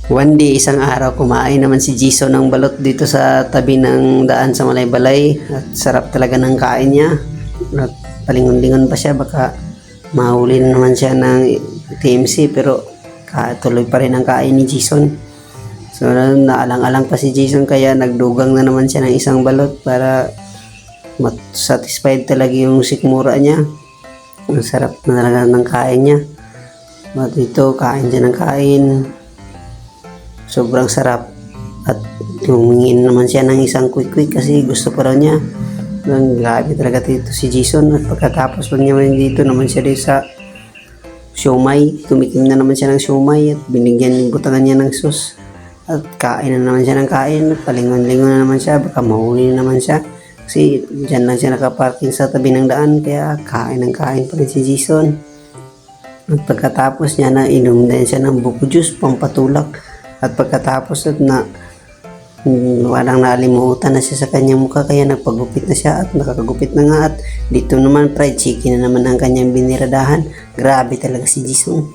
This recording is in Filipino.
One day, isang araw, kumain naman si Jason ng balot dito sa tabi ng daan sa Malaybalay. At sarap talaga ng kain niya. At palingon-lingon pa siya, baka mahuli na naman siya ng TMC, pero tuloy pa rin ang kain ni Jason. So naalang-alang pa si Jason, kaya nagdugang na naman siya ng isang balot para satisfied talaga yung sikmura niya. Ang sarap na talaga ng kain niya. At ito, kain siya ng kain. Sobrang sarap. At humingin naman siya ng isang quick kasi gusto pa raw niya. Grabe talaga dito si Jason. At pagkatapos pag niya dito naman siya dito sa siomay, tumikim na naman siya ng siomay at binigyan yung butangan niya ng sus. At kain na naman siya ng kain. Palingon-lingon na naman siya, baka mahuli na naman siya kasi dyan lang siya nakaparking sa tabi ng daan, kaya kain ng kain pa rin si Jason. At pagkatapos niya na inom din siya ng buko juice pampatulak. At pagkatapos at walang nalimutan na siya sa kanyang mukha, kaya nagpagupit na siya at nakakagupit na nga. At dito naman fried chicken na naman ang kanyang biniradahan. Grabe talaga si Jason.